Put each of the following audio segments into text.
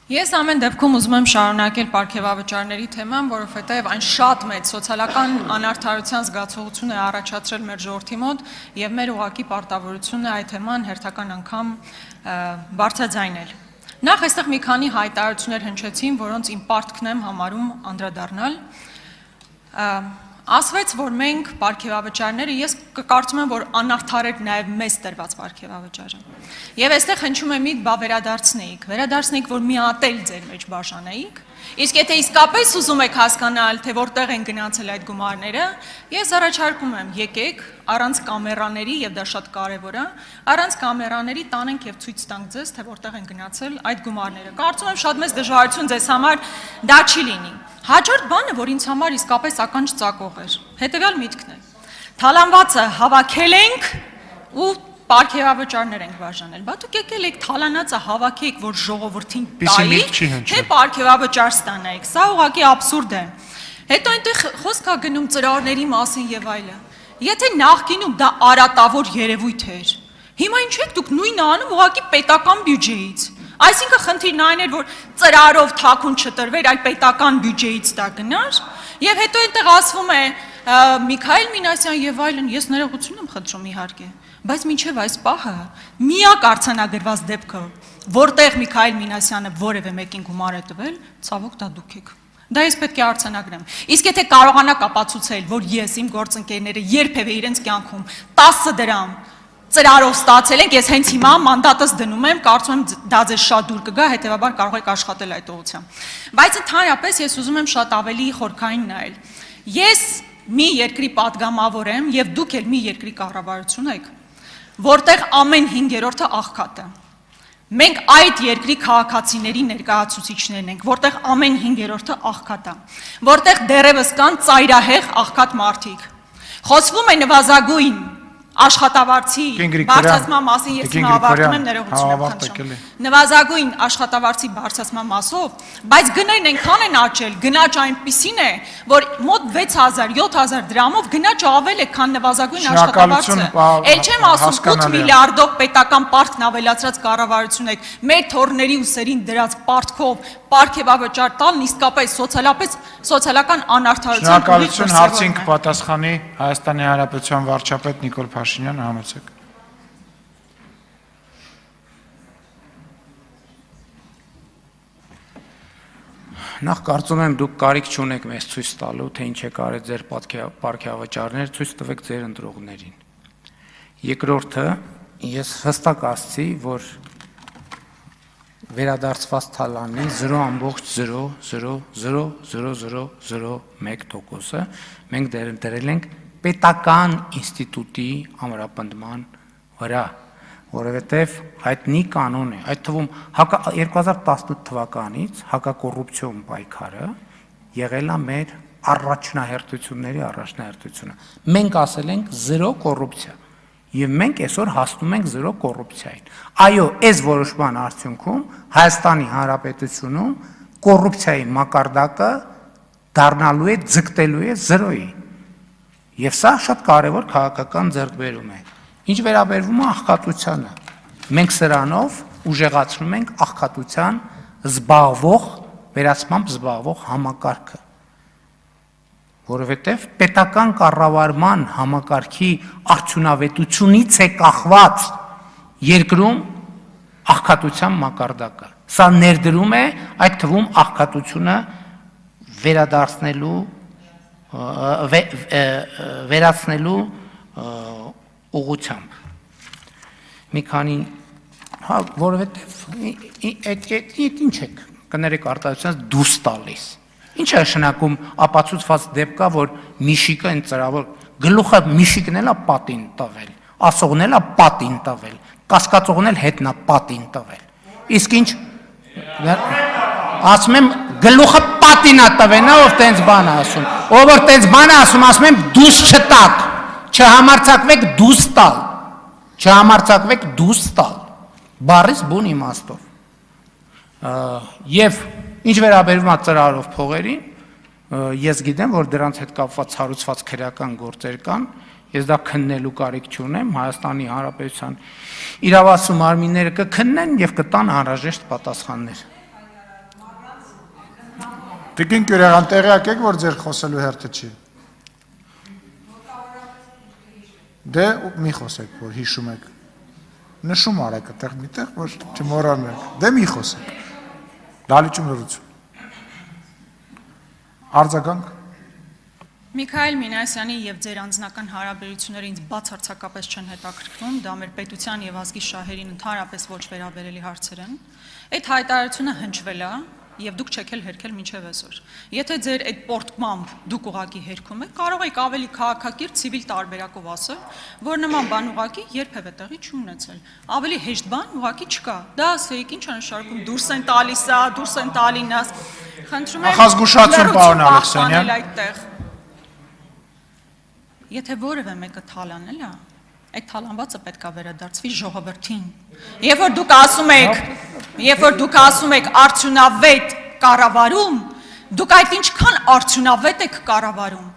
Ես ամեն դեպքում ուզում եմ շարունակել պարգևավճարների թեման, որովհետև այն շատ մեծ սոցիալական անարդարության զգացողություն է առաջացրել մեր ժողովրդի մոտ եւ մեր ուղղակի պարտավորությունն է այդ թեման հերթական անգամ բարձրաձայնել։ Նախ այստեղ մի քանի հայտարարություններ հնչեցին, որոնց իմ պարտքն եմ համարում անդրադառնալ։ Ասվեց, որ մենք պարգևավճարները, ես կարծում եմ, որ անարդար էր նաև մեզ տրված պարգևավճարը։ Եվ այստեղ հնչում է միտք, բա վերադարձնեիք, որ միատել ձեր մեջ բաժանեիք, իսկ եթե իսկապես ուզում եք հասկանալ, թե որտեղ են գնացել այդ գումարները, ես առաջարկում եմ, եկեք առանց կամերաների, եւ դա շատ կարեւոր է, առանց կամերաների տանենք եւ ցույց տանք ձեզ, թե որտեղ են գնացել այդ գումարները։ Կարծում եմ շատ մեծ դժվարություն ձեզ համար դա չի լինի։ Հաջորդ բանը, որ ինձ համար իսկապես ականջ ծակող էր, հետևյալ միտքն է։ Թալանվածը հավաքել ենք ու պարգևավճարներ ենք բաժանել։ Բա դուք եկել եք թալանածը հավաքեիք, որ ժողովրդին տայիք, թե պարգևավճար ստանայիք։ Սա ուղղակի աբսուրդ է։ Հետո այնտեղ խոսք է գնում ծրարների մասին եւ այլը։ Եթե նախկինում դա արատավոր երևույթ էր, հիմա ինչ եք դուք նույնը անում ուղղակի պետական բյուջեից։ Այսինքն խնդիրն այն էր, որ ծրարով թաքուն չտրվեր, այլ պետական բյուջեից դա գնար, եւ հետո այնտեղ ասվում է Միքայել Մինասյան եւ այլն, ես ներողություն եմ խնդրում իհարկե, բայց մինչեւ այս պահը միակ արձանագրված դեպքը, որտեղ Միքայել Մինասյանը որևէ մեկին գումար է տվել, ցավոք դա դուք եք։ Դա ես պետք է արձանագրեմ։ Իսկ եթե կարողանաք ապացուցել, որ ես իմ գործընկերները երբևէ իրենց կյանքում 10 դրամ ծրարով ստացել ենք, ես հենց հիմա մանդատս դնում եմ, կարծում եմ դա ձեզ շատ դուր կգա, հետևաբար կարող եք աշխատել այդ ուղղությամբ։ Բայց ընդհանրապես ես ուզում եմ շատ ավելի խորքային նայել։ Ես մի երկրի падգամավոր եմ եւ դուք էլ մի երկրի կառավարություն եք, որտեղ ամեն 5-րդը աղքատ է։ Մենք այդ երկրի քաղաքացիների ներկայացուցիչներն ենք, որտեղ ամեն 5-րդը աղքատ է, որտեղ դեռևս կան ծայրահեղ աղքատ մարդիկ։ Խոսվում է նվազագույն աշխատավարձի բարձրացման մասին, ես հիմա ավարտում եմ, ներողություն եմ խնդրում։ Նվազագույն աշխատավարձի բարձրացման մասով, բայց գներն այնքան են աճել, գնաճը այնպիսին է, որ մոտ 6000-7000 դրամով գնաճը ավել է, քան նվազագույն աշխատավարձը։ Էլ չեմ ասում 8 միլիարդով պետական պարտքն ավելացրած կառավարություն եք, մեր թոռների ուսերին դրած պարտքով պարգևավճար տալն իսկապես սոցիալական անարդարության։ Շնորհակալություն, հարցին կպատասխանի Հայաստանի Հանրապետության վարչապետ Նիկոլ Փաշինյանը, համեցեք։ Նախ կարծում եմ դուք կարիք չունեք մեզ ցույց տալու, թե ինչ եք արել ձեր պարգևավճարներ, ցույց տվեք ձեր ընտրողներին։ Երկրորդը, ես հստակ ասացի, որ վերադարձված թալանի 0.0000001%-ը մենք դրել ենք պետական ինստիտուտի ամրապնդման վրա, որովհետև հայտնի կանոն է, այդ թվում 2018 թվականից հակակոռուպցիոն պայքարը եղել է մեր առաջնահերթությունը։ Մենք ասել ենք 0 կոռուպցիա, եւ մենք այսօր հասնում ենք 0 կոռուպցիային։ Այո, այս որոշման արդյունքում Հայաստանի Հանրապետությունում կոռուպցիայի մակարդակը դառնալու է, ձգտելու է 0-ի։ Եվ սա շատ կարևոր քաղաքական ձեռքբերում է։ Ինչ վերաբերվում է աղքատությանը, մենք սրանով ուժեղացնում ենք աղքատության վերացմամբ զբաղվող համակարգը, որովհետև պետական կառավարման համակարգի արդյունավետությունից է կախված երկրում աղքատության մակարդակը։ Սա ներդրում է այդ թվում աղքատությունը վերացնելու ուղղությամբ։ Մի քանի, որովհետև ինչ եք կներեք արտահայտությունից դուրս տալիս։ Ինչ է նշանակում ապացուցված դեպք կա, որ միշիկը այն ծրավոր գլուխը միշիկն էլ է պատին տվել, ասողն էլ է պատին տվել, կասկածողն էլ հետն է պատին տվել։ Իսկ ինչ ասում եմ գլուխը պատին է տվել, ով տենց բան է ասում։ Ով որ տենց բան է ասում, ասում եմ դուս չտակ, չհամարձակվեք դուս տալ։ Չհամարձակվեք դուս տալ։ Բառից բուն իմաստով։ Եվ ինչ վերաբերում է ծրարով փողերին, ես գիտեմ, որ դրանց հետ կապված հարուցված քրեական գործեր կան, ես դա քննելու կարիք չունեմ, Հայաստանի Հանրապետության իրավասու մարմինները կքննեն եւ կտան անհրաժեշտ պատասխաններ։ Տիկին Կյուրեղյան, տեղյակ եք, որ ձեր խոսելու հերթը չի։ Դե մի խոսեք, որ հիշում եք։ Նշում արեք այդտեղ միտեղ, որ չմոռանաք։ Դե մի խոսեք։ Դալիճում լրություն։ Արձագանք։ Միքայել Մինասյանի եւ ձեր անձնական հարաբերությունները ինձ բացարձակապես չեն հետաքրքրում, դա մեր պետության եւ ազգի շահերին ընդհանրապես ոչ վերաբերելի հարցեր են։ Այդ հայտարարությունը հնչվել է եւ դուք չեք էլ հերքել մինչեւ այսօր։ Եթե ձեր այդ պորտկմամբ դուք ուղակի հերքում եք, կարող եք ավելի քաղաքակիրթ ցիվիլ տարբերակով ասել, որ նման բան ուղակի երբևէ տեղի չի ունեցել։ Ավելի հեշտ բան ուղակի չկա։ Դա ասեիք, ինչ անշարքում դուրս են տալիս, դուրս են տալինաս։ Խնդրում եմ Նախազգուշացում, պարոն Ալեքսանյան։ Այդտեղ Եթե որևէ մեկը թալանել է, այդ թալանվածը պետք է վերադարձվի ժողովրդին։ Երբ որ դուք ասում եք արդյունավետ կառավարում, դուք այդ ինչքան արդյունավետ եք կառավարում,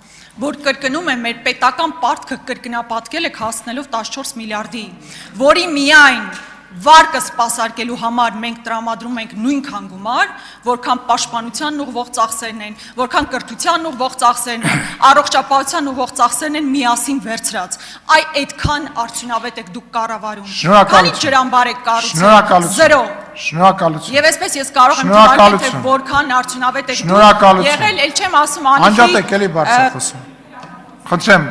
որ կրկնում եմ մեր պետական պարտքը կրկնապատկել եք հասնելով 14 միլիարդի, որի միայն վարկը սպասարկելու համար մենք տրամադրում ենք նույնքան գումար, որքան պաշտպանության ուղղվող ծախսերն են, որքան կրթության ուղղվող ծախսերն են, առողջապահության ուղղվող ծախսերն են միասին վերցրած։ Այ այդքան արդյունավետ եք դուք կառավարում։ Քանի ջրամբար եք կառուցել։ 0։ Շնորհակալություն։ Եվ այսպես ես կարող եմ թվարկել, թե որքան արդյունավետ եք դուք եղել, ել չեմ ասում անջատ եք էլի բարձր խոսում։ Խնդրեմ,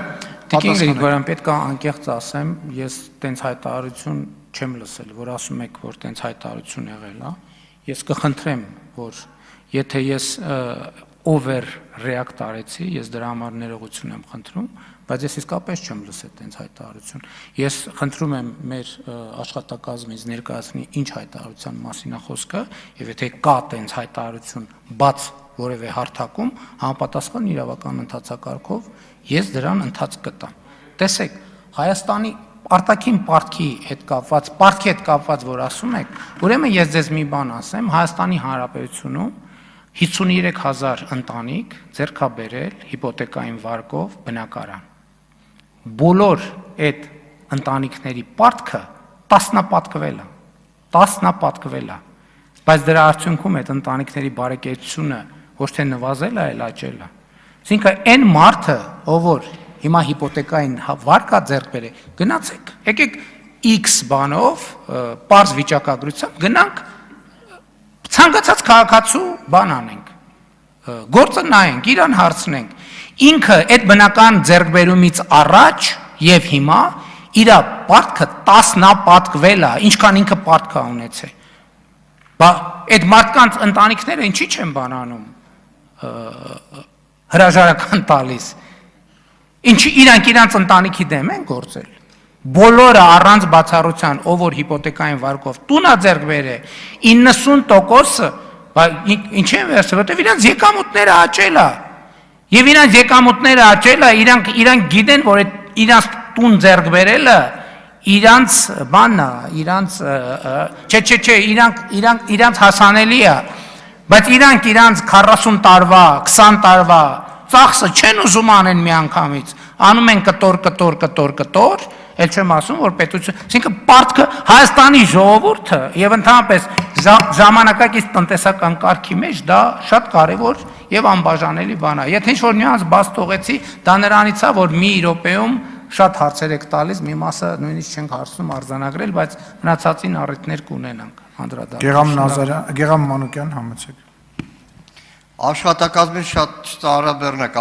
Տիկին Գրիգորյան, պետք է անկեղծ ասեմ, ես տենց հայտարարություն չեմ լսել, որ ասում եք, որ տենց հայտարարություն եղել է։ Ես կխնդրեմ, որ եթե ես over react արեցի, ես դրա համար ներողություն եմ խնդրում, բայց ես իսկապես չեմ լսել տենց հայտարարություն։ Ես խնդրում եմ մեր աշխատակազմից ներկայացնի ինչ հայտարարության մասին է խոսքը, եւ եթե կա տենց հայտարարություն բաց որևէ հարթակում, համապատասխան իրավական ընթացակարգով ես դրան ընթաց կտամ։ Տեսեք, Հայաստանի արտաքին պարտքի հետ կապված, որ ասում եք, ուրեմն ես ձեզ մի բան ասեմ, Հայաստանի Հանրապետությունում 53000 ընտանիք ձեռք է բերել հիպոթեկային վարկով բնակարան։ Բոլոր այդ ընտանիքների պարտքը տասնապատկվել է, բայց դրա արդյունքում այդ ընտանիքների բարեկեցությունը ոչ թե նվազել է, այլ աճել է։ Այսինքն այն մարդը, ով որ հիմա հիպոթեկային վարկա ձեռք բերե, գնացեք, եկեք X բանով, պարզ վիճակագրությամբ, գնանք ցանկացած քաղաքացու բան անենք, գործը նայենք, իրան հարցնենք, ինքը այդ բնական ձեռքբերումից առաջ եւ հիմա իր պարտքը տասնապատկվել է, ինչքան ինքը պարտք է ունեցել։ Բա այդ մարդկանց ընտանիքները ինչի չեն բանանում հրաժարական տալիս։ Ինչի իրանք ընտանիքի դեմ են գործել։ Բոլորը առանց բացառության, ով որ հիպոթեկային վարկով տուն է ձեռք բերել, 90%-ը ինչ են վերցրել, որտեղ իրանք եկամուտները աճել է։ Եվ իրանք եկամուտները աճել է, իրանք գիտեն, որ իրանք տուն ձեռք բերելը իրանք բանն է, իրանք հասանելի է, բայց իրանք 40 տարվա, 20 տարվա ծախսը չեն ուզում անեն մի անգամից, անում են կտոր, էլ չեմ ասում, որ պետություն, այսինքն պարտքը Հայաստանի ժողովուրդը եւ ընդհանրապես ժամանակակից տնտեսական կարգի մեջ դա շատ կարեւոր եւ անբաժանելի բան է։ Եթե ինչ-որ նյուանս բաց թողեցի, դա նրանից է, որ մի րոպեում շատ հարցեր եք տալիս, մի մասը նույնիսկ չենք հարցնում արձանագրել, բայց մնացածին առիթներ կունենանք անդրադառնալ։ Գեգամ Մանուկյան, համեցեք։ Աշխատակազմին շատ տարաբեռնակ